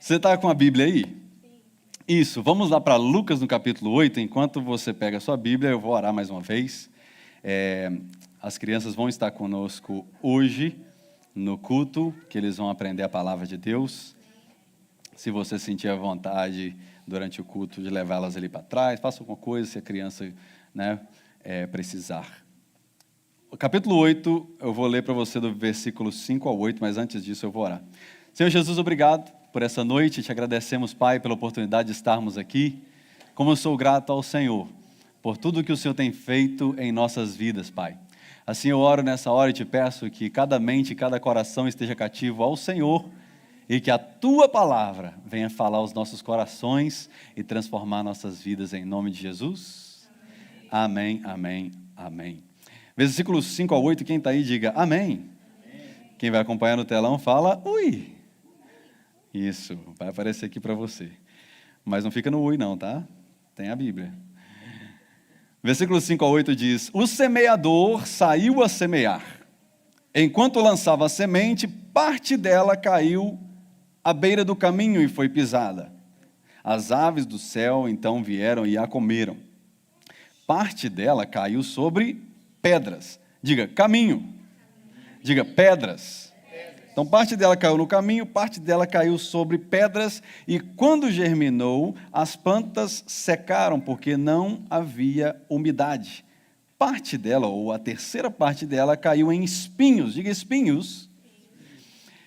Você está com a Bíblia aí? Isso, vamos lá para Lucas no capítulo 8. Enquanto você pega a sua Bíblia, eu vou orar mais uma vez. As crianças vão estar conosco hoje no culto, que eles vão aprender a palavra de Deus. Se você sentir a vontade durante o culto de levá-las ali para trás, faça alguma coisa se a criança precisar. O capítulo 8, eu vou ler para você do versículo 5 ao 8, mas antes disso eu vou orar. Senhor Jesus, obrigado por essa noite, te agradecemos, Pai, pela oportunidade de estarmos aqui. Como eu sou grato ao Senhor, por tudo que o Senhor tem feito em nossas vidas, Pai. Assim eu oro nessa hora e te peço que cada mente, cada coração esteja cativo ao Senhor e que a Tua palavra venha falar aos nossos corações e transformar nossas vidas em nome de Jesus. Amém, amém, amém. Versículos 5 ao 8, quem está aí, diga amém. Amém. Quem vai acompanhar no telão, fala ui. Isso, vai aparecer aqui para você. Mas não fica no ui não, tá? Tem a Bíblia. Versículos 5 ao 8 diz: O semeador saiu a semear. Enquanto lançava a semente, parte dela caiu à beira do caminho e foi pisada. As aves do céu então vieram e a comeram. Parte dela caiu sobre pedras. Diga, caminho. Diga, pedras. Então, parte dela caiu no caminho, parte dela caiu sobre pedras, e quando germinou, as plantas secaram, porque não havia umidade. Parte dela, ou a terceira parte dela, caiu em espinhos. Diga, espinhos.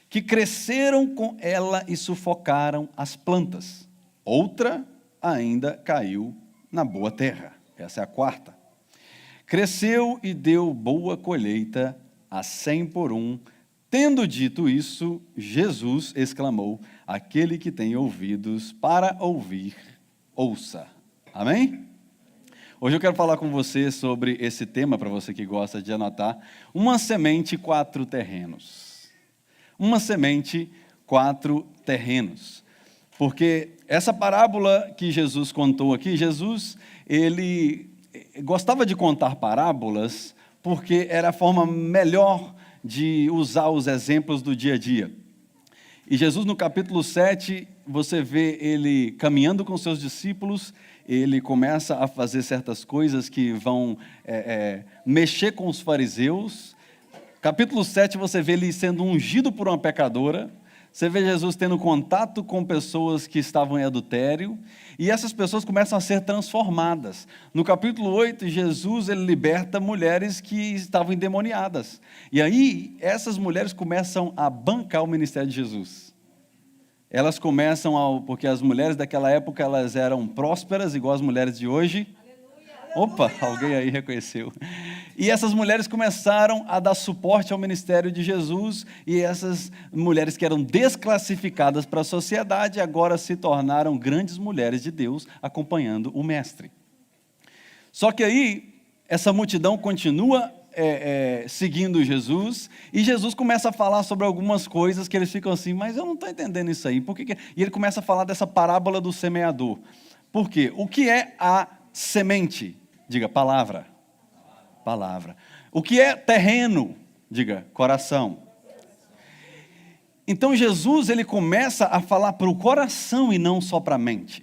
Que cresceram com ela e sufocaram as plantas. Outra ainda caiu na boa terra. Essa é a quarta. Cresceu e deu boa colheita a 100 por 1. Tendo dito isso, Jesus exclamou: aquele que tem ouvidos para ouvir, ouça. Amém? Hoje eu quero falar com você sobre esse tema, para você que gosta de anotar: uma semente, 4 terrenos. Uma semente, 4 terrenos. Porque essa parábola que Jesus contou aqui, Jesus, ele gostava de contar parábolas porque era a forma melhor de usar os exemplos do dia a dia. E Jesus, no capítulo 7, você vê ele caminhando com seus discípulos, ele começa a fazer certas coisas que vão mexer com os fariseus. Capítulo 7, você vê ele sendo ungido por uma pecadora. Você vê Jesus tendo contato com pessoas que estavam em adultério, e essas pessoas começam a ser transformadas. No capítulo 8, Jesus ele liberta mulheres que estavam endemoniadas. E aí, essas mulheres começam a bancar o ministério de Jesus. Elas começam porque as mulheres daquela época, elas eram prósperas, igual as mulheres de hoje. Opa, alguém aí reconheceu. E essas mulheres começaram a dar suporte ao ministério de Jesus, e essas mulheres que eram desclassificadas para a sociedade, agora se tornaram grandes mulheres de Deus, acompanhando o mestre. Só que aí, essa multidão continua seguindo Jesus, e Jesus começa a falar sobre algumas coisas que eles ficam assim, mas eu não estou entendendo isso aí. Por que? E ele começa a falar dessa parábola do semeador. Por quê? O que é a semente? Diga, palavra. Palavra. O que é terreno? Diga, coração. Então Jesus, ele começa a falar para o coração e não só para a mente.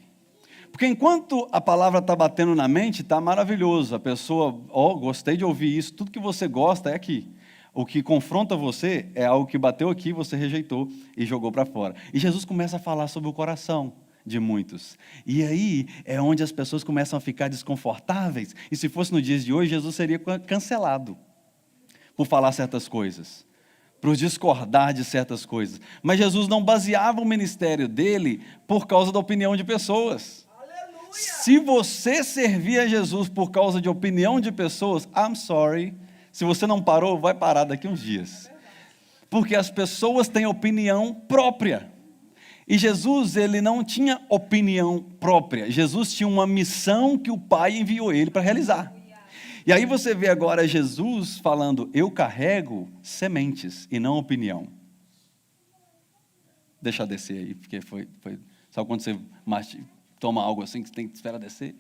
Porque enquanto a palavra está batendo na mente, está maravilhoso. A pessoa, gostei de ouvir isso, tudo que você gosta é aqui. O que confronta você é algo que bateu aqui, você rejeitou e jogou para fora. E Jesus começa a falar sobre o coração de muitos. E aí é onde as pessoas começam a ficar desconfortáveis. E se fosse no dia de hoje, Jesus seria cancelado por falar certas coisas, por discordar de certas coisas. Mas Jesus não baseava o ministério dele por causa da opinião de pessoas. Aleluia! Se você servir a Jesus por causa de opinião de pessoas, I'm sorry. Se você não parou, vai parar daqui uns dias. Porque as pessoas têm opinião própria. E Jesus, ele não tinha opinião própria. Jesus tinha uma missão que o Pai enviou ele para realizar. E aí você vê agora Jesus falando: eu carrego sementes e não opinião. Deixa eu descer aí, porque foi. Sabe quando você toma algo assim que você tem que esperar descer?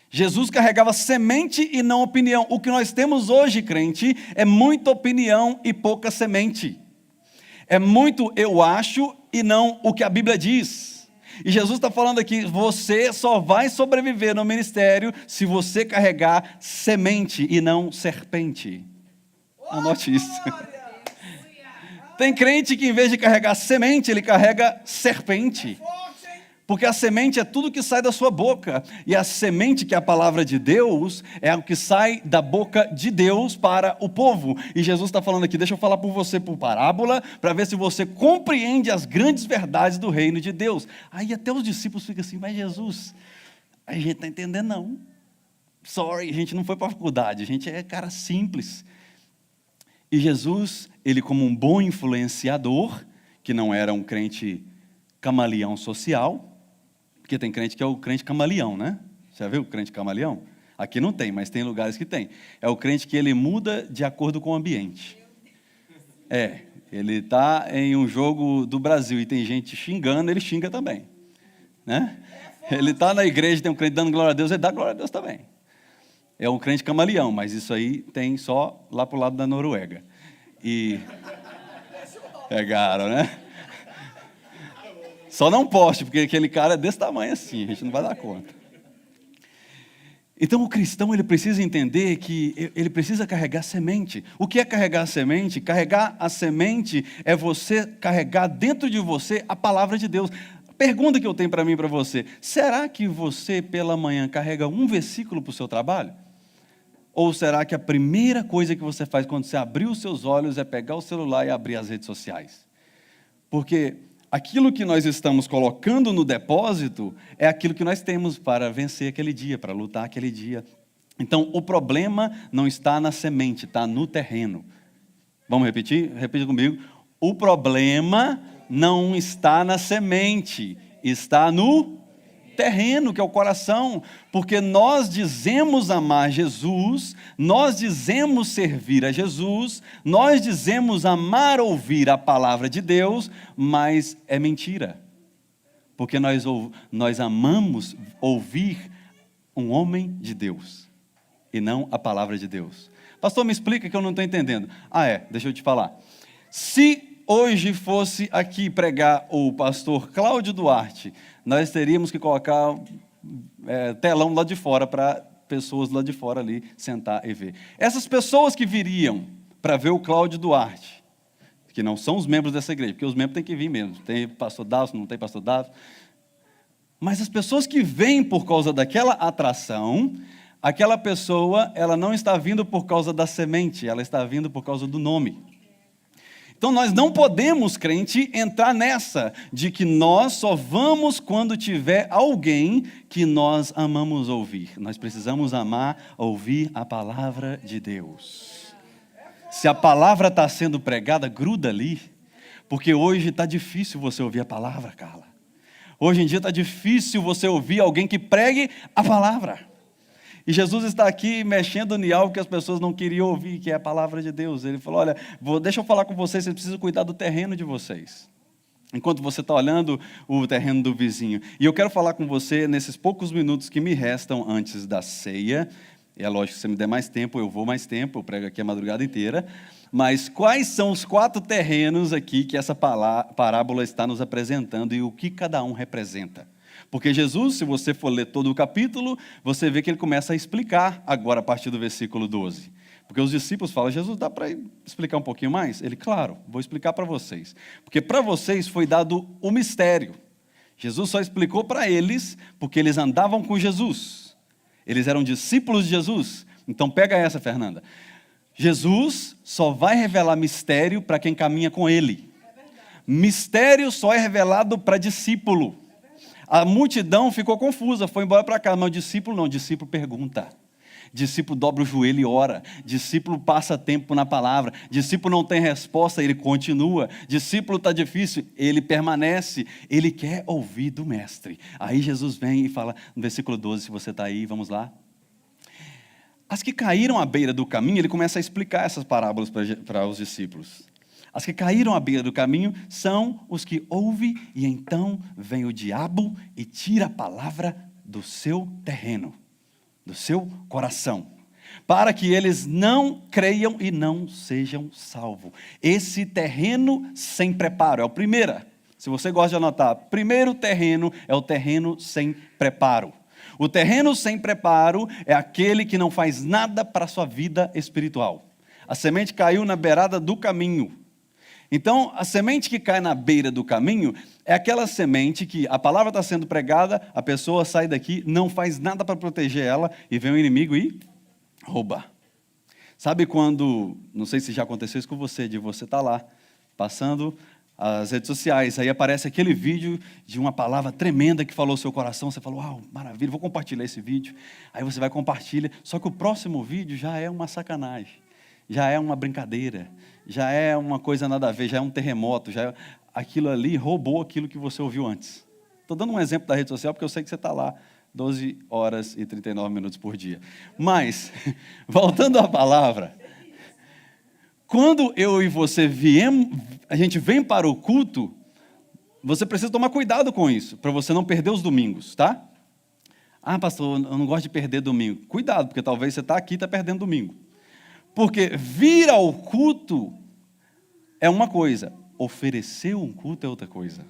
Jesus carregava semente e não opinião. O que nós temos hoje, crente, é muita opinião e pouca semente. É muito eu acho e não o que a Bíblia diz. E Jesus está falando aqui, você só vai sobreviver no ministério se você carregar semente e não serpente. Anote isso. Tem crente que em vez de carregar semente, ele carrega serpente. Porque a semente é tudo que sai da sua boca. E a semente, que é a palavra de Deus, é o que sai da boca de Deus para o povo. E Jesus está falando aqui, deixa eu falar por você por parábola, para ver se você compreende as grandes verdades do reino de Deus. Aí até os discípulos ficam assim, mas Jesus, a gente não está entendendo não. Sorry, a gente não foi para a faculdade, a gente é cara simples. E Jesus, ele como um bom influenciador, que não era um crente camaleão social, porque tem crente que é o crente camaleão, né? Já viu o crente camaleão? Aqui não tem, mas tem lugares que tem. É o crente que ele muda de acordo com o ambiente. Ele está em um jogo do Brasil e tem gente xingando, ele xinga também. Né? Ele está na igreja, tem um crente dando glória a Deus, ele dá glória a Deus também. É um crente camaleão, mas isso aí tem só lá para o lado da Noruega. E pegaram, né? Só não poste, porque aquele cara é desse tamanho assim, a gente não vai dar conta. Então o cristão, ele precisa entender que ele precisa carregar semente. O que é carregar a semente? Carregar a semente é você carregar dentro de você a palavra de Deus. Pergunta que eu tenho para mim e para você, será que você pela manhã carrega um versículo para o seu trabalho? Ou será que a primeira coisa que você faz quando você abrir os seus olhos é pegar o celular e abrir as redes sociais? Porque aquilo que nós estamos colocando no depósito é aquilo que nós temos para vencer aquele dia, para lutar aquele dia. Então, o problema não está na semente, está no terreno. Vamos repetir? Repita comigo. O problema não está na semente, está no terreno, que é o coração, porque nós dizemos amar Jesus, nós dizemos servir a Jesus, nós dizemos amar ouvir a palavra de Deus, mas é mentira, porque nós amamos ouvir um homem de Deus, e não a palavra de Deus. Pastor, me explica que eu não estou entendendo. Deixa eu te falar. Se hoje fosse aqui pregar o pastor Cláudio Duarte, nós teríamos que colocar telão lá de fora para pessoas lá de fora ali sentar e ver. Essas pessoas que viriam para ver o Cláudio Duarte, que não são os membros dessa igreja, porque os membros têm que vir mesmo. Tem pastor Dalson, não tem pastor Dalson. Mas as pessoas que vêm por causa daquela atração, aquela pessoa, ela não está vindo por causa da semente, ela está vindo por causa do nome. Então nós não podemos, crente, entrar nessa de que nós só vamos quando tiver alguém que nós amamos ouvir. Nós precisamos amar, ouvir a palavra de Deus. Se a palavra está sendo pregada, gruda ali, porque hoje está difícil você ouvir a palavra, Carla. Hoje em dia está difícil você ouvir alguém que pregue a palavra. E Jesus está aqui mexendo em algo que as pessoas não queriam ouvir, que é a palavra de Deus. Ele falou, olha, deixa eu falar com vocês, vocês precisam cuidar do terreno de vocês. Enquanto você está olhando o terreno do vizinho. E eu quero falar com você nesses poucos minutos que me restam antes da ceia. E é lógico que se você me der mais tempo, eu vou mais tempo, eu prego aqui a madrugada inteira. Mas quais são os 4 terrenos aqui que essa parábola está nos apresentando e o que cada um representa? Porque Jesus, se você for ler todo o capítulo, você vê que ele começa a explicar agora a partir do versículo 12. Porque os discípulos falam, Jesus, dá para explicar um pouquinho mais? Ele, claro, vou explicar para vocês. Porque para vocês foi dado o mistério. Jesus só explicou para eles porque eles andavam com Jesus. Eles eram discípulos de Jesus. Então pega essa, Fernanda. Jesus só vai revelar mistério para quem caminha com ele. Mistério só é revelado para discípulo. A multidão ficou confusa, foi embora para casa, mas o discípulo não, o discípulo pergunta. Discípulo dobra o joelho e ora. Discípulo passa tempo na palavra. Discípulo não tem resposta, ele continua. Discípulo está difícil, ele permanece. Ele quer ouvir do mestre. Aí Jesus vem e fala, no versículo 12, se você está aí, vamos lá. As que caíram à beira do caminho, ele começa a explicar essas parábolas para os discípulos. As que caíram à beira do caminho são os que ouvem e então vem o diabo e tira a palavra do seu terreno, do seu coração. para que eles não creiam e não sejam salvos. Esse terreno sem preparo é o primeiro. Se você gosta de anotar, primeiro terreno é o terreno sem preparo. O terreno sem preparo é aquele que não faz nada para a sua vida espiritual. A semente caiu na beirada do caminho. Então, a semente que cai na beira do caminho é aquela semente que a palavra está sendo pregada, a pessoa sai daqui, não faz nada para proteger ela e vem o inimigo e rouba. Sabe quando, não sei se já aconteceu isso com você, de você estar lá, passando as redes sociais, aí aparece aquele vídeo de uma palavra tremenda que falou o seu coração, você falou, uau, maravilha, vou compartilhar esse vídeo. Aí você vai compartilhar, só que o próximo vídeo já é uma sacanagem, já é uma brincadeira, já é uma coisa nada a ver, já é um terremoto, já é... aquilo ali roubou aquilo que você ouviu antes. Estou dando um exemplo da rede social porque eu sei que você está lá 12 horas e 39 minutos por dia. Mas, voltando à palavra, quando eu e você a gente vem para o culto, você precisa tomar cuidado com isso, para você não perder os domingos, tá? Ah, pastor, eu não gosto de perder domingo. Cuidado, porque talvez você está aqui e está perdendo domingo. Porque vir ao culto é uma coisa, oferecer um culto é outra coisa.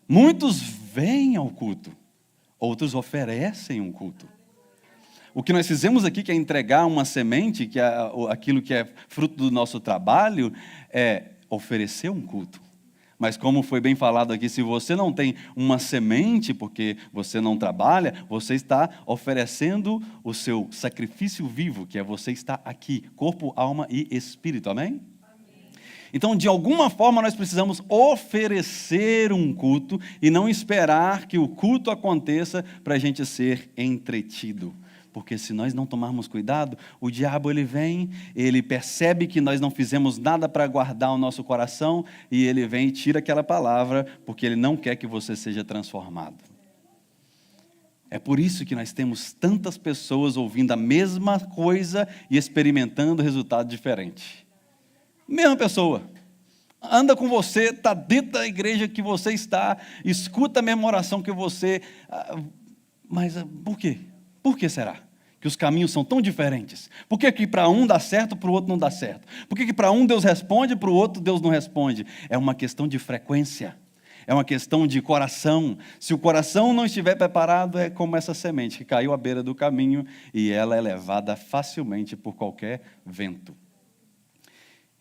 Muitos vêm ao culto, outros oferecem um culto. O que nós fizemos aqui, que é entregar uma semente, que é aquilo que é fruto do nosso trabalho, é oferecer um culto. Mas como foi bem falado aqui, se você não tem uma semente, porque você não trabalha, você está oferecendo o seu sacrifício vivo, que é você estar aqui, corpo, alma e espírito, amém? Então, de alguma forma, nós precisamos oferecer um culto e não esperar que o culto aconteça para a gente ser entretido. Porque se nós não tomarmos cuidado, o diabo ele vem, ele percebe que nós não fizemos nada para guardar o nosso coração e ele vem e tira aquela palavra, porque ele não quer que você seja transformado. É por isso que nós temos tantas pessoas ouvindo a mesma coisa e experimentando resultado diferente. Mesma pessoa, anda com você, está dentro da igreja que você está, escuta a mesma oração que você, mas por quê? Por que será? Que os caminhos são tão diferentes. Por que para um dá certo, para o outro não dá certo? Por que para um Deus responde, para o outro Deus não responde? É uma questão de frequência, é uma questão de coração. Se o coração não estiver preparado, é como essa semente que caiu à beira do caminho e ela é levada facilmente por qualquer vento.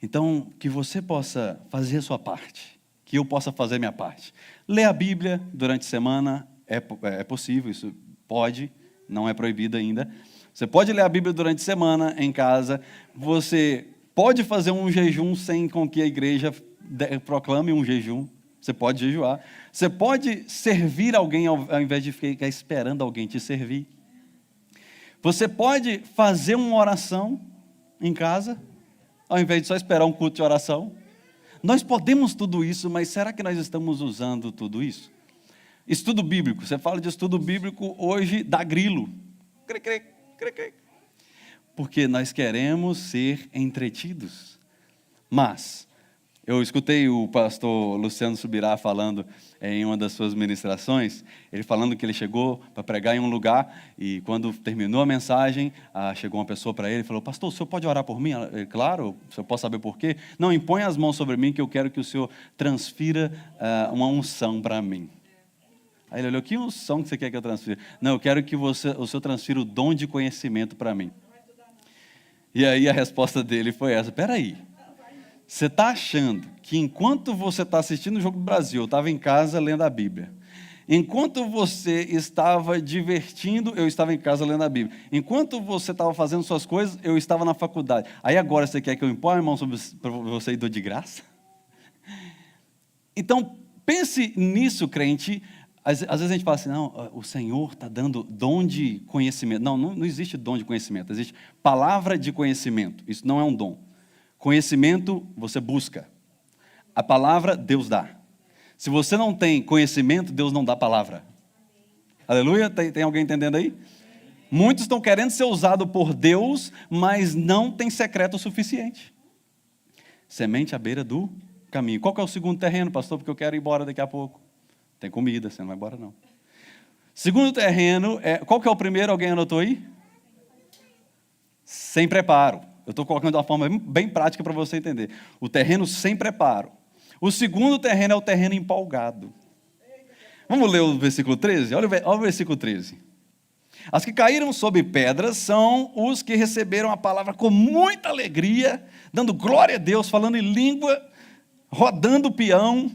Então, que você possa fazer a sua parte, que eu possa fazer a minha parte. Ler a Bíblia durante a semana é possível, isso pode, não é proibido ainda. Você pode ler a Bíblia durante a semana em casa, você pode fazer um jejum sem com que a igreja proclame um jejum, você pode jejuar. Você pode servir alguém ao invés de ficar esperando alguém te servir. Você pode fazer uma oração em casa, ao invés de só esperar um culto de oração. Nós podemos tudo isso, mas será que nós estamos usando tudo isso? Estudo bíblico, você fala de estudo bíblico, hoje dá grilo. Porque nós queremos ser entretidos. Mas, eu escutei o pastor Luciano Subirá falando em uma das suas ministrações, ele falando que ele chegou para pregar em um lugar e quando terminou a mensagem, chegou uma pessoa para ele e falou, pastor, o senhor pode orar por mim? Ele, claro, o senhor pode saber por quê? Não, impõe as mãos sobre mim que eu quero que o senhor transfira uma unção para mim. Aí ele olhou, que unção que você quer que eu transfira? Não, eu quero que o senhor transfira o dom de conhecimento para mim. E aí a resposta dele foi essa, peraí, você está achando que enquanto você está assistindo o Jogo do Brasil, eu estava em casa lendo a Bíblia. Enquanto você estava divertindo, eu estava em casa lendo a Bíblia. Enquanto você estava fazendo suas coisas, eu estava na faculdade. Aí agora você quer que eu imponha a mão para você e dou de graça? Então, pense nisso, crente. Às vezes a gente fala assim, não, o Senhor está dando dom de conhecimento. Não existe dom de conhecimento, existe palavra de conhecimento. Isso não é um dom. Conhecimento você busca. A palavra Deus dá. Se você não tem conhecimento, Deus não dá palavra. Aleluia? Tem alguém entendendo aí? Muitos estão querendo ser usados por Deus, mas não tem secreto o suficiente. Semente à beira do caminho. Qual que é o segundo terreno, pastor? Porque eu quero ir embora daqui a pouco. Tem comida, você não vai embora não. Segundo terreno, qual que é o primeiro? Alguém anotou aí? sem preparo. Eu estou colocando de uma forma bem prática para você entender. O terreno sem preparo. O segundo terreno é o terreno empolgado. Vamos ler o versículo 13? Olha o versículo 13. As que caíram sobre pedras são os que receberam a palavra com muita alegria, dando glória a Deus, falando em língua, rodando o peão.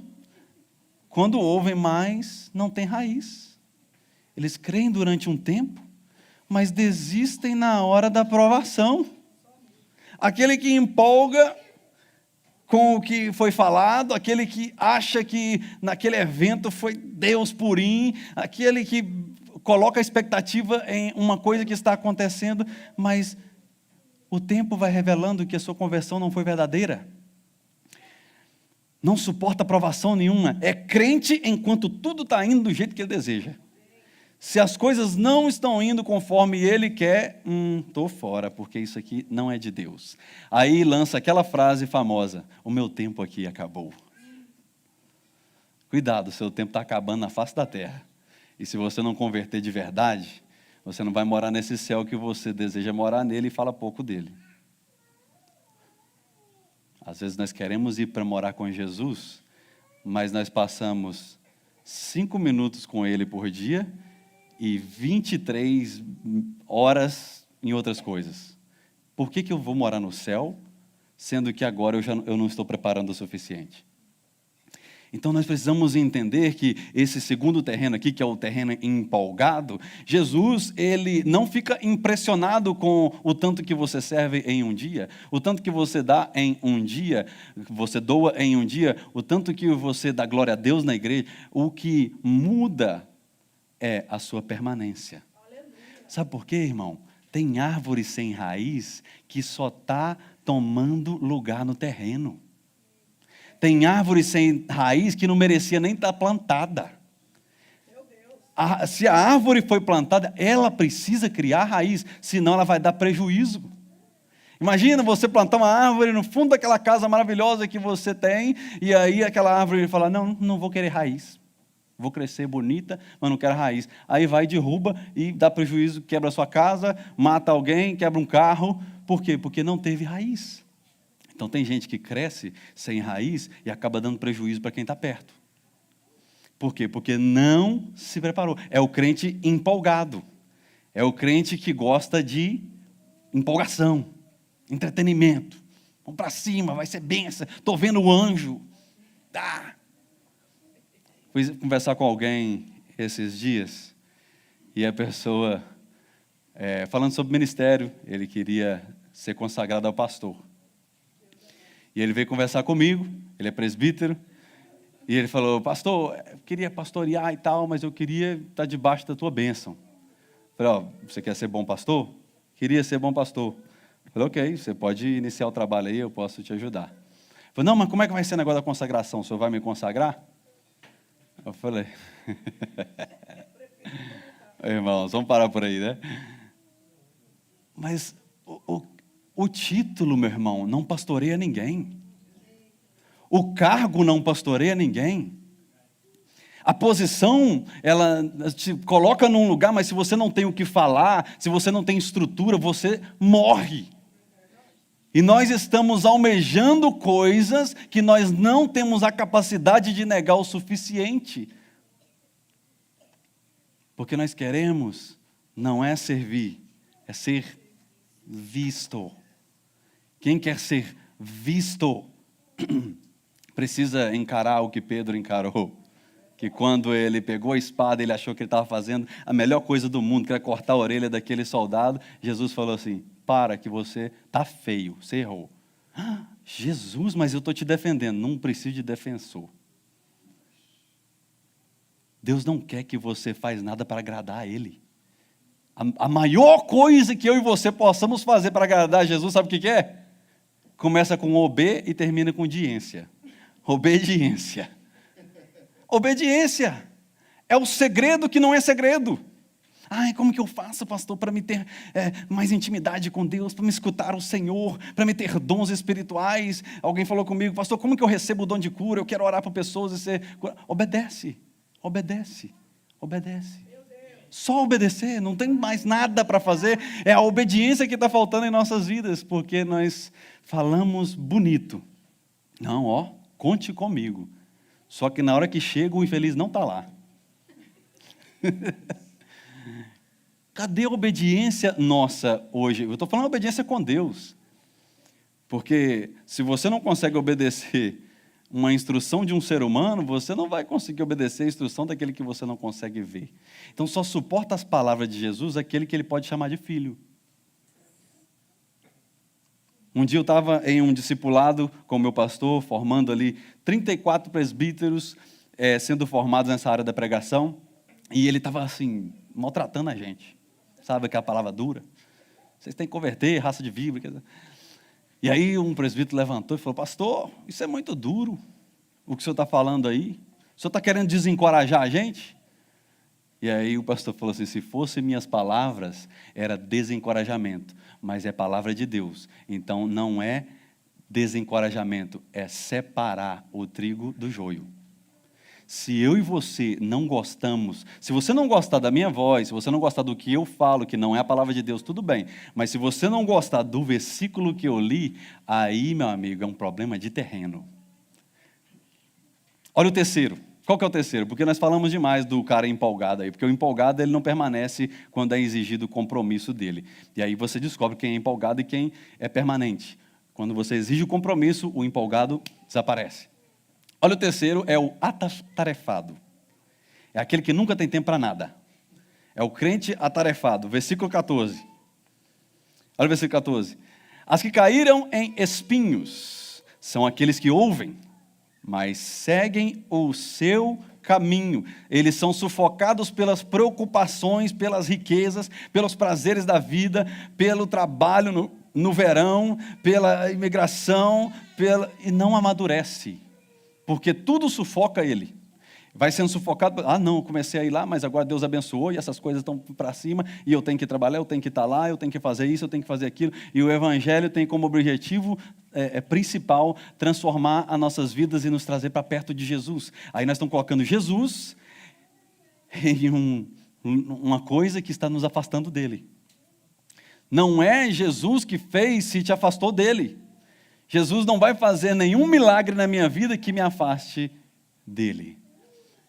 Quando ouvem, mas não tem raiz. Eles creem durante um tempo, mas desistem na hora da provação. Aquele que empolga com o que foi falado, aquele que acha que naquele evento foi Deus purinho, aquele que coloca a expectativa em uma coisa que está acontecendo, mas o tempo vai revelando que a sua conversão não foi verdadeira. Não suporta aprovação nenhuma, é crente enquanto tudo está indo do jeito que ele deseja. Se as coisas não estão indo conforme ele quer, estou fora, porque isso aqui não é de Deus. Aí lança aquela frase famosa, o meu tempo aqui acabou. Cuidado, o seu tempo está acabando na face da terra. E se você não converter de verdade, você não vai morar nesse céu que você deseja morar nele e fala pouco dele. Às vezes nós queremos ir para morar com Jesus, mas nós passamos 5 minutos com ele por dia e 23 horas em outras coisas. Por que eu vou morar no céu, sendo que agora eu não estou preparando o suficiente? Então nós precisamos entender que esse segundo terreno aqui, que é o terreno empolgado, Jesus, ele não fica impressionado com o tanto que você serve em um dia, o tanto que você dá em um dia, você doa em um dia, o tanto que você dá glória a Deus na igreja. O que muda é a sua permanência. Sabe por quê, irmão? Tem árvore sem raiz que só está tomando lugar no terreno. Tem árvore sem raiz que não merecia nem estar plantada. Se a árvore foi plantada, ela precisa criar raiz, senão ela vai dar prejuízo. Imagina você plantar uma árvore no fundo daquela casa maravilhosa que você tem, e aí aquela árvore fala, não vou querer raiz. Vou crescer bonita, mas não quero raiz. Aí vai, derruba e dá prejuízo, quebra a sua casa, mata alguém, quebra um carro. Por quê? Porque não teve raiz. Então tem gente que cresce sem raiz e acaba dando prejuízo para quem está perto. Por quê? Porque não se preparou. É o crente empolgado. É o crente que gosta de empolgação, entretenimento. Vamos para cima, vai ser benção. Estou vendo o anjo. Fui conversar com alguém esses dias e a pessoa, falando sobre ministério, ele queria ser consagrado ao pastor. E ele veio conversar comigo, ele é presbítero, e ele falou, pastor, eu queria pastorear e tal, mas eu queria estar debaixo da tua bênção. Eu falei, você quer ser bom pastor? Queria ser bom pastor. Eu falei, ok, você pode iniciar o trabalho aí, eu posso te ajudar. Ele falou, não, mas como é que vai ser o negócio da consagração? O senhor vai me consagrar? Eu falei, irmãos, vamos parar por aí, né? Mas o título, meu irmão, não pastoreia ninguém. O cargo não pastoreia ninguém. A posição, ela te coloca num lugar, mas se você não tem o que falar, se você não tem estrutura, você morre. E nós estamos almejando coisas que nós não temos a capacidade de negar o suficiente. Porque nós queremos, não é servir, é ser visto. Quem quer ser visto, precisa encarar o que Pedro encarou. Que quando ele pegou a espada, ele achou que ele estava fazendo a melhor coisa do mundo, que era cortar a orelha daquele soldado. Jesus falou assim, para que você está feio, você errou. Jesus, mas eu estou te defendendo. Não preciso de defensor. Deus não quer que você faz nada para agradar a Ele. A maior coisa que eu e você possamos fazer para agradar a Jesus, sabe o que é? Começa com OB e termina com diência. Obediência. Obediência. É o segredo que não é segredo. Como que eu faço, pastor, para me ter mais intimidade com Deus, para me escutar o Senhor, para me ter dons espirituais? Alguém falou comigo, pastor, como que eu recebo o dom de cura? Eu quero orar por pessoas e ser... Obedece, obedece, obedece. Só obedecer, não tem mais nada para fazer. É a obediência que está faltando em nossas vidas, porque nós falamos bonito. Não, ó, conte comigo. Só que na hora que chega, o infeliz não está lá. Cadê a obediência nossa hoje? Eu estou falando obediência com Deus. Porque se você não consegue obedecer uma instrução de um ser humano, você não vai conseguir obedecer a instrução daquele que você não consegue ver. Então, só suporta as palavras de Jesus aquele que ele pode chamar de filho. Um dia eu estava em um discipulado com o meu pastor, formando ali 34 presbíteros sendo formados nessa área da pregação, e ele estava assim, maltratando a gente. Sabe aquela palavra dura? Vocês têm que converter, raça de víbora. E aí um presbítero levantou e falou: pastor, isso é muito duro, o que o senhor está falando aí. O senhor está querendo desencorajar a gente? E aí o pastor falou assim: se fossem minhas palavras, era desencorajamento, mas é palavra de Deus. Então não é desencorajamento, é separar o trigo do joio. Se eu e você não gostamos, se você não gostar da minha voz, se você não gostar do que eu falo, que não é a palavra de Deus, tudo bem. Mas se você não gostar do versículo que eu li, aí, meu amigo, é um problema de terreno. Olha o terceiro. Qual que é o terceiro? Porque nós falamos demais do cara empolgado aí, porque o empolgado ele não permanece quando é exigido o compromisso dele. E aí você descobre quem é empolgado e quem é permanente. Quando você exige o compromisso, o empolgado desaparece. Olha o terceiro, é o atarefado. É aquele que nunca tem tempo para nada. É o crente atarefado. Versículo 14. Olha o versículo 14. As que caíram em espinhos são aqueles que ouvem, mas seguem o seu caminho. Eles são sufocados pelas preocupações, pelas riquezas, pelos prazeres da vida, pelo trabalho no verão, pela imigração, e não amadurece. Porque tudo sufoca ele. Vai sendo sufocado. Ah, não, eu comecei a ir lá, mas agora Deus abençoou e essas coisas estão para cima e eu tenho que trabalhar, eu tenho que estar lá, eu tenho que fazer isso, eu tenho que fazer aquilo. E o Evangelho tem como objetivo principal transformar as nossas vidas e nos trazer para perto de Jesus. Aí nós estamos colocando Jesus em uma coisa que está nos afastando dele. Não é Jesus que fez se te afastou dele. Jesus não vai fazer nenhum milagre na minha vida que me afaste dele.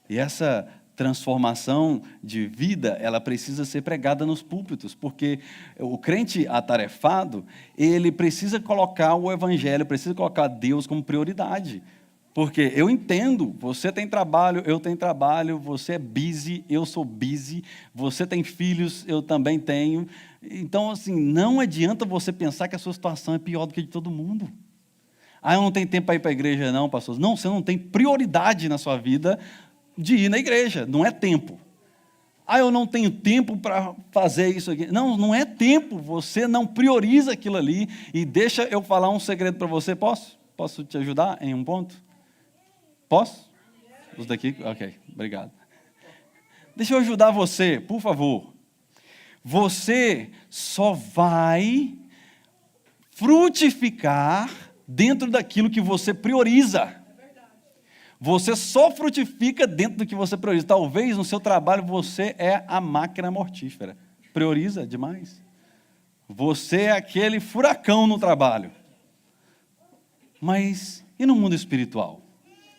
E essa transformação de vida, ela precisa ser pregada nos púlpitos, porque o crente atarefado, ele precisa colocar o Evangelho, precisa colocar Deus como prioridade. Porque eu entendo, você tem trabalho, eu tenho trabalho, você é busy, eu sou busy, você tem filhos, eu também tenho. Então, assim, não adianta você pensar que a sua situação é pior do que a de todo mundo. Ah, eu não tenho tempo para ir para a igreja não, pastor. Não, você não tem prioridade na sua vida de ir na igreja, não é tempo. Ah, eu não tenho tempo para fazer isso aqui. Não, não é tempo, você não prioriza aquilo ali. E deixa eu falar um segredo para você, posso? Posso te ajudar em um ponto? Posso? Os daqui? Ok, obrigado. Deixa eu ajudar você, por favor. Você só vai frutificar dentro daquilo que você prioriza. Você só frutifica dentro do que você prioriza. Talvez no seu trabalho você é a máquina mortífera. Prioriza demais. Você é aquele furacão no trabalho. Mas e no mundo espiritual?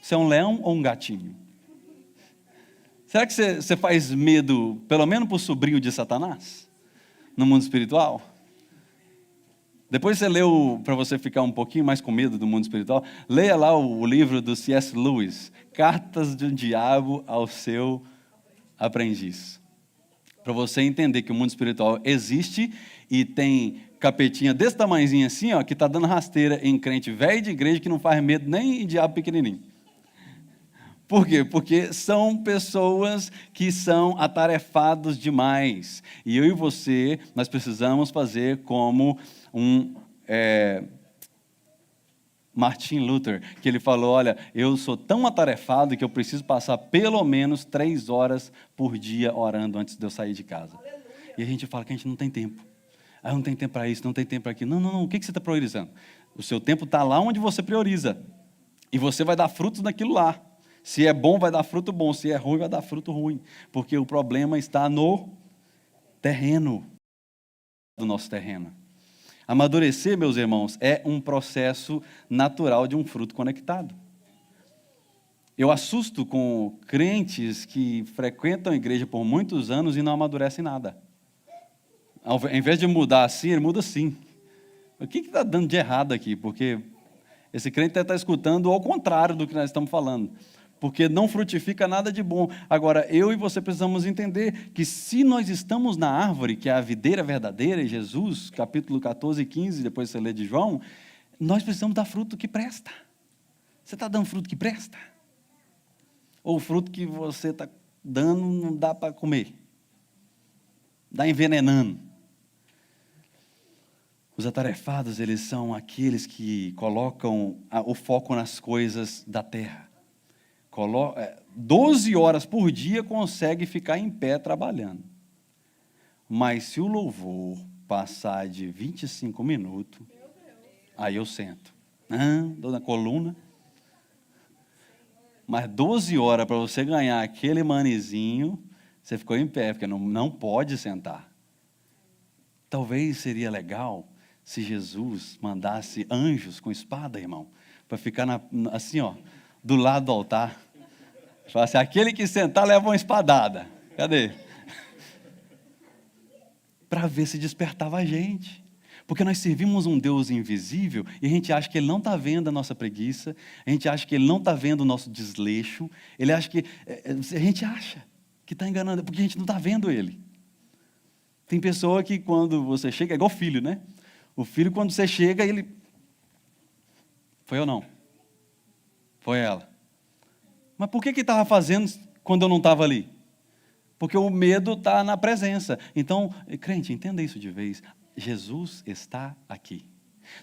Você é um leão ou um gatinho? Será que você faz medo, pelo menos para o sobrinho de Satanás? No mundo espiritual? Depois você leu, para você ficar um pouquinho mais com medo do mundo espiritual, leia lá o livro do C.S. Lewis, Cartas de um Diabo ao Seu Aprendiz. Para você entender que o mundo espiritual existe e tem capetinha desse tamanhozinho assim, ó, que está dando rasteira em crente velho de igreja que não faz medo nem em diabo pequenininho. Por quê? Porque são pessoas que são atarefados demais. E eu e você, nós precisamos fazer como Martin Luther, que ele falou, olha, eu sou tão atarefado que eu preciso passar pelo menos 3 horas por dia orando antes de eu sair de casa. Aleluia. E a gente fala que a gente não tem tempo. Ah, não tem tempo para isso, não tem tempo para aquilo. Não, o que você está priorizando? O seu tempo está lá onde você prioriza. E você vai dar frutos naquilo lá. Se é bom, vai dar fruto bom. Se é ruim, vai dar fruto ruim. Porque o problema está no terreno, do nosso terreno. Amadurecer, meus irmãos, é um processo natural de um fruto conectado. Eu assusto com crentes que frequentam a igreja por muitos anos e não amadurecem nada. Ao invés de mudar assim, ele muda assim. O que está dando de errado aqui? Porque esse crente está escutando ao contrário do que nós estamos falando. Porque não frutifica nada de bom. Agora, eu e você precisamos entender que se nós estamos na árvore, que é a videira verdadeira, em Jesus, capítulo 14 e 15, depois você lê de João, nós precisamos dar fruto que presta. Você está dando fruto que presta? Ou o fruto que você está dando não dá para comer? Está envenenando. Os atarefados, eles são aqueles que colocam o foco nas coisas da terra. 12 horas por dia consegue ficar em pé trabalhando. Mas se o louvor passar de 25 minutos, aí eu sento. Dou na coluna. Mas 12 horas para você ganhar aquele manezinho, você ficou em pé, porque não pode sentar. Talvez seria legal se Jesus mandasse anjos com espada, irmão, para ficar assim, ó, do lado do altar. Fala assim, aquele que sentar leva uma espadada. Cadê? Para ver se despertava a gente. Porque nós servimos um Deus invisível e a gente acha que Ele não está vendo a nossa preguiça, a gente acha que Ele não está vendo o nosso desleixo, a gente acha que está enganando, porque a gente não está vendo Ele. Tem pessoa que quando você chega, é igual filho, né? O filho, quando você chega, ele... Foi ou não? Foi ela. Mas por que estava fazendo quando eu não estava ali? Porque o medo está na presença. Então, crente, entenda isso de vez. Jesus está aqui.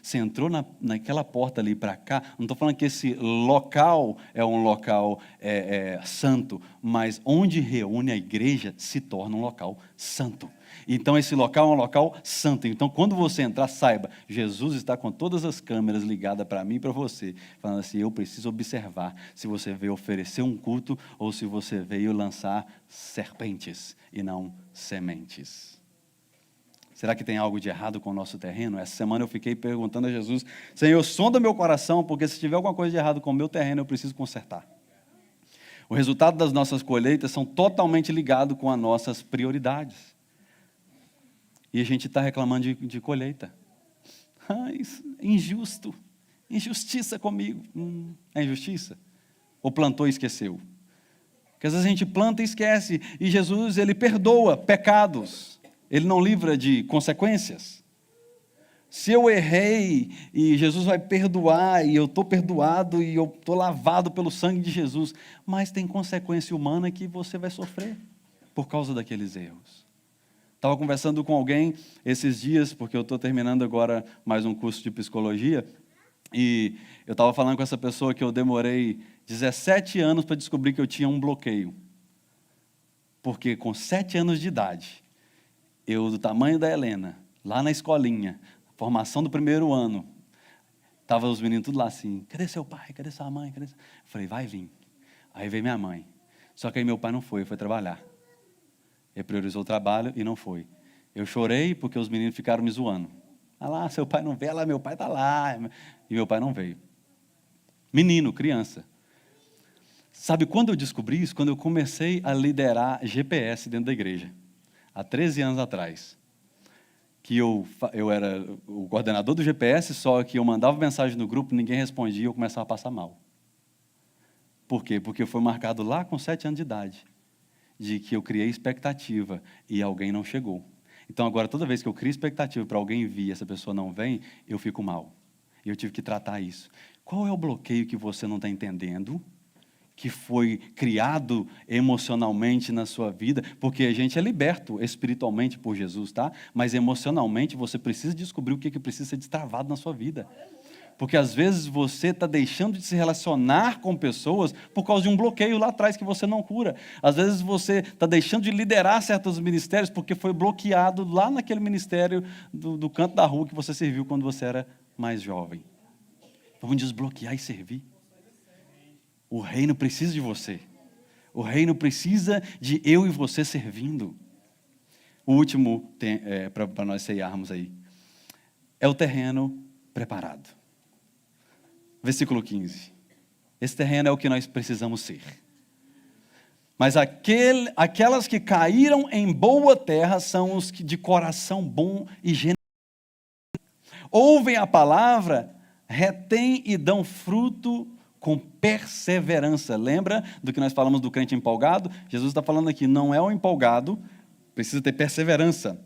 Você entrou naquela porta ali para cá, não estou falando que esse local é um local santo, mas onde reúne a igreja se torna um local santo. Então esse local é um local santo. Então quando você entrar, saiba, Jesus está com todas as câmeras ligadas para mim e para você, falando assim, eu preciso observar se você veio oferecer um culto ou se você veio lançar serpentes e não sementes. Será que tem algo de errado com o nosso terreno? Essa semana eu fiquei perguntando a Jesus, Senhor, sonda meu coração, porque se tiver alguma coisa de errado com o meu terreno, eu preciso consertar. O resultado das nossas colheitas são totalmente ligados com as nossas prioridades. E a gente está reclamando de colheita. Isso é injusto. Injustiça comigo. É injustiça? Ou plantou e esqueceu? Porque às vezes a gente planta e esquece. E Jesus, Ele perdoa pecados. Ele não livra de consequências. Se eu errei e Jesus vai perdoar, e eu estou perdoado e eu estou lavado pelo sangue de Jesus, mas tem consequência humana que você vai sofrer por causa daqueles erros. Estava conversando com alguém esses dias, porque eu estou terminando agora mais um curso de psicologia, e eu estava falando com essa pessoa que eu demorei 17 anos para descobrir que eu tinha um bloqueio. Porque com 7 anos de idade, eu, do tamanho da Helena, lá na escolinha, formação do primeiro ano, estavam os meninos tudo lá assim, cadê seu pai, cadê sua mãe? Eu falei, vai vir. Aí veio minha mãe. Só que aí meu pai não foi trabalhar. Ele priorizou o trabalho e não foi. Eu chorei porque os meninos ficaram me zoando. Ah lá, seu pai não veio, lá meu pai está lá. E meu pai não veio. Menino, criança. Sabe quando eu descobri isso? Quando eu comecei a liderar GPS dentro da igreja. Há 13 anos atrás, que eu era o coordenador do GPS, só que eu mandava mensagem no grupo, ninguém respondia e eu começava a passar mal. Por quê? Porque foi marcado lá com 7 anos de idade, de que eu criei expectativa e alguém não chegou. Então agora, toda vez que eu crio expectativa para alguém vir e essa pessoa não vem, eu fico mal. E eu tive que tratar isso. Qual é o bloqueio que você não está entendendo? Que foi criado emocionalmente na sua vida, porque a gente é liberto espiritualmente por Jesus, tá? Mas emocionalmente você precisa descobrir o que precisa ser destravado na sua vida. Porque às vezes você está deixando de se relacionar com pessoas por causa de um bloqueio lá atrás que você não cura. Às vezes você está deixando de liderar certos ministérios porque foi bloqueado lá naquele ministério do canto da rua que você serviu quando você era mais jovem. Vamos desbloquear e servir. O reino precisa de você. O reino precisa de eu e você servindo. O último, para nós ceiarmos aí, é o terreno preparado. Versículo 15. Esse terreno é o que nós precisamos ser. Mas aquelas que caíram em boa terra são os que de coração bom e generoso. Ouvem a palavra, retêm e dão fruto com perseverança. Lembra do que nós falamos do crente empolgado? Jesus está falando aqui, não é o empolgado, precisa ter perseverança.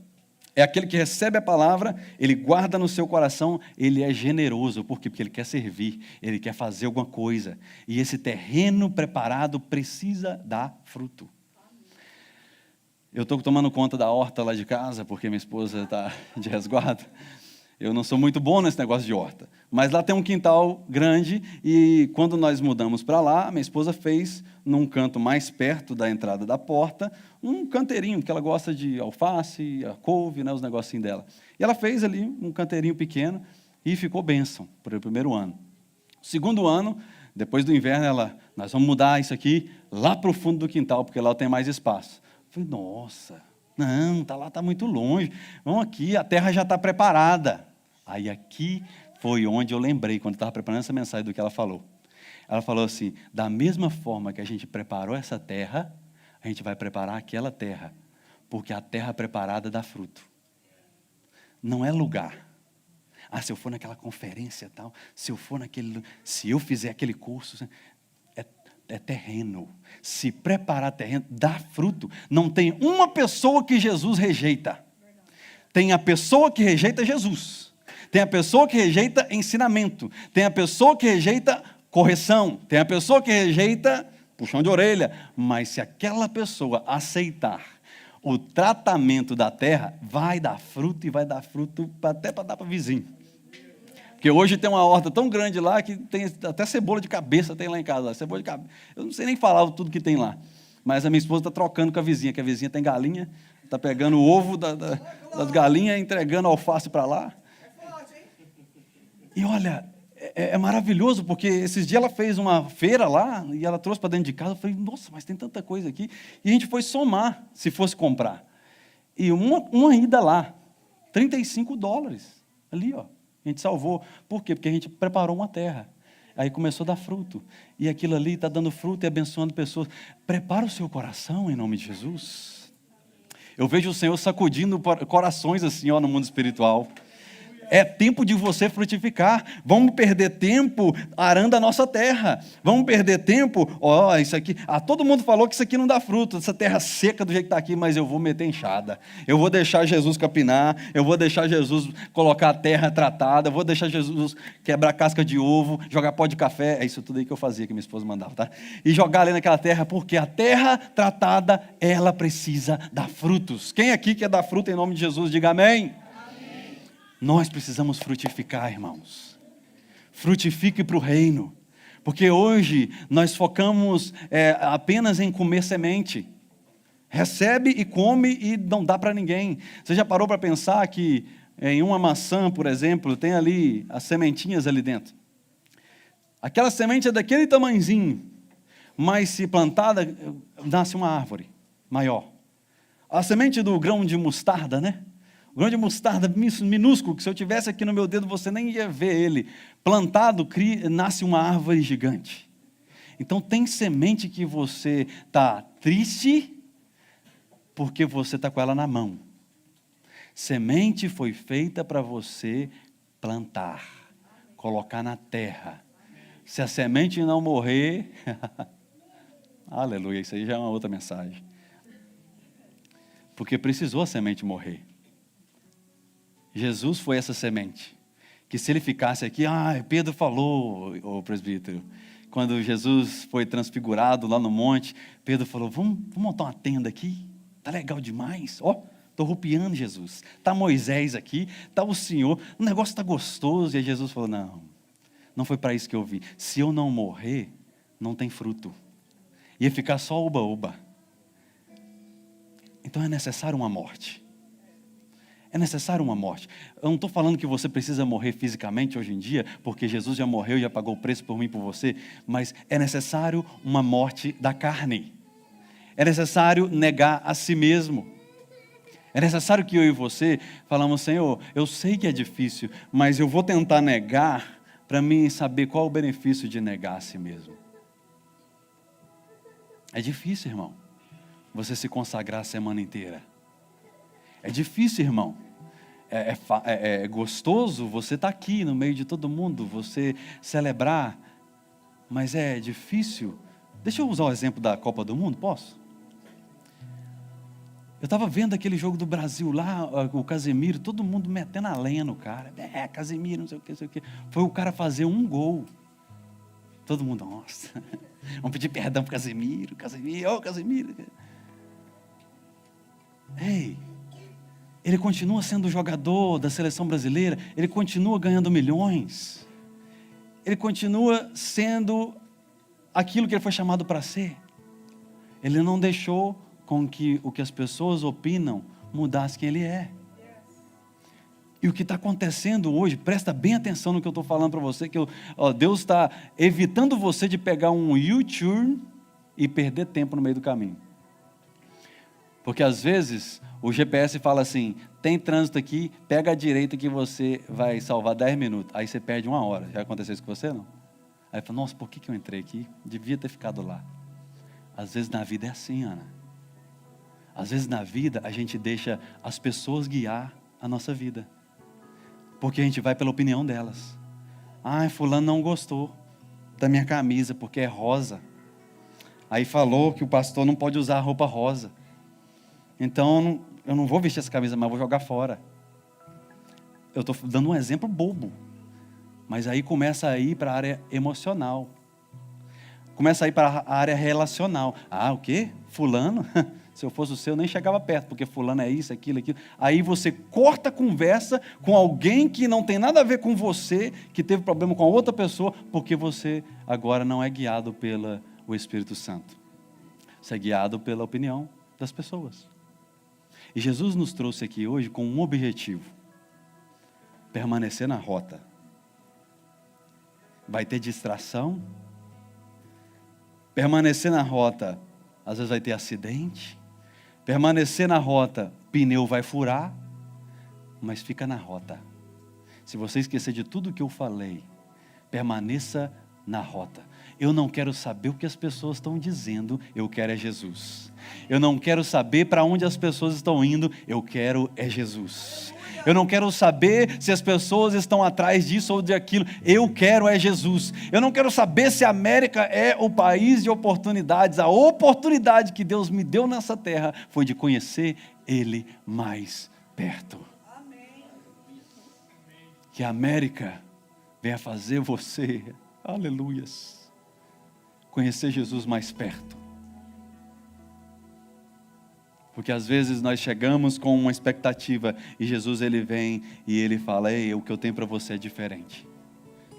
É aquele que recebe a palavra, ele guarda no seu coração, ele é generoso. Por quê? Porque ele quer servir, ele quer fazer alguma coisa. E esse terreno preparado precisa dar fruto. Eu estou tomando conta da horta lá de casa, porque minha esposa está de resguardo. Eu não sou muito bom nesse negócio de horta. Mas lá tem um quintal grande e quando nós mudamos para lá, minha esposa fez, num canto mais perto da entrada da porta, um canteirinho, que ela gosta de alface, a couve, né, os negocinhos dela. E ela fez ali um canteirinho pequeno e ficou bênção para o primeiro ano. Segundo ano, depois do inverno, nós vamos mudar isso aqui lá para o fundo do quintal, porque lá tem mais espaço. Eu falei, nossa, não, lá está muito longe. Vamos aqui, a terra já está preparada. Aí aqui foi onde eu lembrei, quando estava preparando essa mensagem, do que ela falou. Ela falou assim, da mesma forma que a gente preparou essa terra, a gente vai preparar aquela terra, porque a terra preparada dá fruto. Não é lugar. Se eu for naquela conferência tal, se eu fizer aquele curso, é terreno. Se preparar terreno, dá fruto. Não tem uma pessoa que Jesus rejeita. Tem a pessoa que rejeita Jesus. Tem a pessoa que rejeita ensinamento. Tem a pessoa que rejeita correção. Tem a pessoa que rejeita puxão de orelha. Mas se aquela pessoa aceitar o tratamento da terra, vai dar fruto e vai dar fruto até para dar para o vizinho. Porque hoje tem uma horta tão grande lá que tem até cebola de cabeça tem lá em casa. Cebola de cabeça. Eu não sei nem falar tudo que tem lá. Mas a minha esposa está trocando com a vizinha, que a vizinha tem galinha, está pegando o ovo das galinhas, entregando alface para lá. E olha, é maravilhoso, porque esses dias ela fez uma feira lá, e ela trouxe para dentro de casa. Eu falei, nossa, mas tem tanta coisa aqui. E a gente foi somar, se fosse comprar. E uma ida lá, $35, ali, ó. A gente salvou. Por quê? Porque a gente preparou uma terra. Aí começou a dar fruto. E aquilo ali está dando fruto e abençoando pessoas. Prepara o seu coração em nome de Jesus. Eu vejo o Senhor sacudindo corações assim, ó, no mundo espiritual. É tempo de você frutificar. Vamos perder tempo arando a nossa terra. Vamos perder tempo, isso aqui. Todo mundo falou que isso aqui não dá fruto, essa terra seca do jeito que está aqui, mas eu vou meter enxada. Eu vou deixar Jesus capinar, eu vou deixar Jesus colocar a terra tratada, eu vou deixar Jesus quebrar casca de ovo, jogar pó de café. É isso tudo aí que eu fazia, que minha esposa mandava, tá? E jogar ali naquela terra, porque a terra tratada, ela precisa dar frutos. Quem aqui quer dar fruto em nome de Jesus, diga amém. Nós precisamos frutificar, irmãos. Frutifique para o reino. Porque hoje nós focamos apenas em comer semente. Recebe e come e não dá para ninguém. Você já parou para pensar que em uma maçã, por exemplo, tem ali as sementinhas ali dentro? Aquela semente é daquele tamanhozinho, mas se plantada, nasce uma árvore maior. A semente do grão de mostarda, né? O grão de mostarda minúsculo, que se eu tivesse aqui no meu dedo, você nem ia ver ele. Plantado, nasce uma árvore gigante. Então tem semente que você está triste, porque você está com ela na mão. Semente foi feita para você plantar, colocar na terra. Se a semente não morrer, aleluia, isso aí já é uma outra mensagem. Porque precisou a semente morrer. Jesus foi essa semente, que se ele ficasse aqui, Pedro falou, o presbítero, quando Jesus foi transfigurado lá no monte, Pedro falou, vamos montar uma tenda aqui, tá legal demais, estou rupiando Jesus, está Moisés aqui, está o Senhor, o negócio está gostoso, e aí Jesus falou, não foi para isso que eu vim, se eu não morrer, não tem fruto, ia ficar só oba-oba, então é necessário uma morte. É necessário uma morte. Eu não estou falando que você precisa morrer fisicamente hoje em dia, porque Jesus já morreu e já pagou o preço por mim e por você, mas é necessário uma morte da carne. É necessário negar a si mesmo. É necessário que eu e você falamos, Senhor, eu sei que é difícil, mas eu vou tentar negar para mim saber qual é o benefício de negar a si mesmo. É difícil, irmão, você se consagrar a semana inteira. É difícil, irmão. É gostoso você estar aqui no meio de todo mundo, você celebrar, mas é difícil. Deixa eu usar o exemplo da Copa do Mundo, posso? Eu estava vendo aquele jogo do Brasil lá, o Casemiro, todo mundo metendo a lenha no cara. Casemiro, não sei o que, não sei o que. Foi o cara fazer um gol. Todo mundo, nossa, vamos pedir perdão para Casemiro, Casemiro. Ei, ele continua sendo jogador da seleção brasileira, ele continua ganhando milhões, ele continua sendo aquilo que ele foi chamado para ser. Ele não deixou com que o que as pessoas opinam mudasse quem ele é. E o que está acontecendo hoje, presta bem atenção no que eu estou falando para você, que Deus está evitando você de pegar um U-turn e perder tempo no meio do caminho. Porque às vezes o GPS fala assim, tem trânsito aqui, pega a direita que você vai salvar 10 minutos. Aí você perde 1 hora. Já aconteceu isso com você, não? Aí fala, nossa, por que eu entrei aqui? Devia ter ficado lá. Às vezes na vida é assim, Ana. Às vezes na vida a gente deixa as pessoas guiar a nossa vida. Porque a gente vai pela opinião delas. Fulano não gostou da minha camisa porque é rosa. Aí falou que o pastor não pode usar roupa rosa. Então eu não vou vestir essa camisa, mas vou jogar fora. Eu estou dando um exemplo bobo. Mas aí começa a ir para a área emocional. Começa a ir para a área relacional. O quê? Fulano? Se eu fosse o seu, eu nem chegava perto, porque fulano é isso, aquilo. Aí você corta a conversa com alguém que não tem nada a ver com você, que teve problema com a outra pessoa, porque você agora não é guiado pelo Espírito Santo. Você é guiado pela opinião das pessoas. E Jesus nos trouxe aqui hoje com um objetivo: permanecer na rota. Vai ter distração. Permanecer na rota, às vezes vai ter acidente. Permanecer na rota, pneu vai furar, mas fica na rota. Se você esquecer de tudo que eu falei, permaneça na rota. Eu não quero saber o que as pessoas estão dizendo, eu quero é Jesus. Eu não quero saber para onde as pessoas estão indo, eu quero é Jesus. Eu não quero saber se as pessoas estão atrás disso ou de aquilo, eu quero é Jesus. Eu não quero saber se a América é o país de oportunidades. A oportunidade que Deus me deu nessa terra foi de conhecer Ele mais perto. Amém. Que a América venha fazer você, aleluias, conhecer Jesus mais perto. Porque às vezes nós chegamos com uma expectativa e Jesus ele vem e ele fala, ei, o que eu tenho para você é diferente.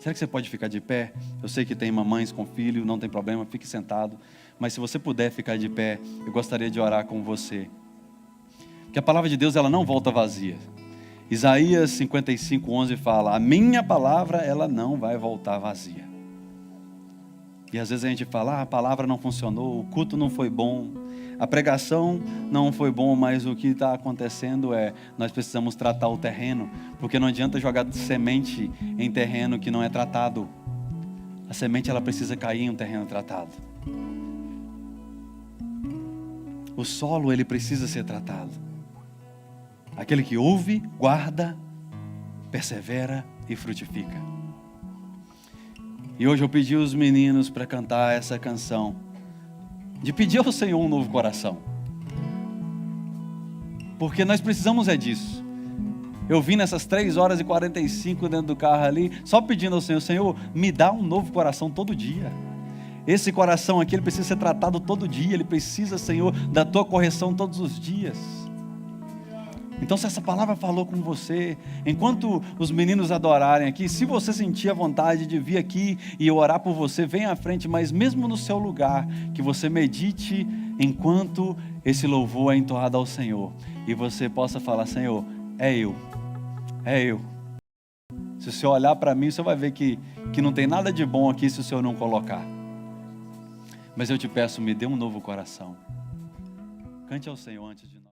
Será que você pode ficar de pé? Eu sei que tem mamães com filho, não tem problema, fique sentado. Mas se você puder ficar de pé, eu gostaria de orar com você. Porque a palavra de Deus ela não volta vazia. Isaías 55:11 fala, a minha palavra ela não vai voltar vazia. E às vezes a gente fala, a palavra não funcionou, o culto não foi bom. A pregação não foi bom, mas o que está acontecendo nós precisamos tratar o terreno, porque não adianta jogar semente em terreno que não é tratado. A semente ela precisa cair em um terreno tratado. O solo ele precisa ser tratado. Aquele que ouve, guarda, persevera e frutifica. E hoje eu pedi aos meninos para cantar essa canção, de pedir ao Senhor um novo coração. Porque nós precisamos disso. Eu vim nessas 3h45 dentro do carro ali, só pedindo ao Senhor, Senhor, me dá um novo coração todo dia. Esse coração aqui, ele precisa ser tratado todo dia, ele precisa, Senhor, da tua correção todos os dias. Então se essa palavra falou com você, enquanto os meninos adorarem aqui, se você sentir a vontade de vir aqui e eu orar por você, venha à frente, mas mesmo no seu lugar, que você medite enquanto esse louvor é entoado ao Senhor, e você possa falar, Senhor, é eu. É eu. Se o Senhor olhar para mim, você vai ver que não tem nada de bom aqui se o Senhor não colocar. Mas eu te peço, me dê um novo coração. Cante ao Senhor antes de nós.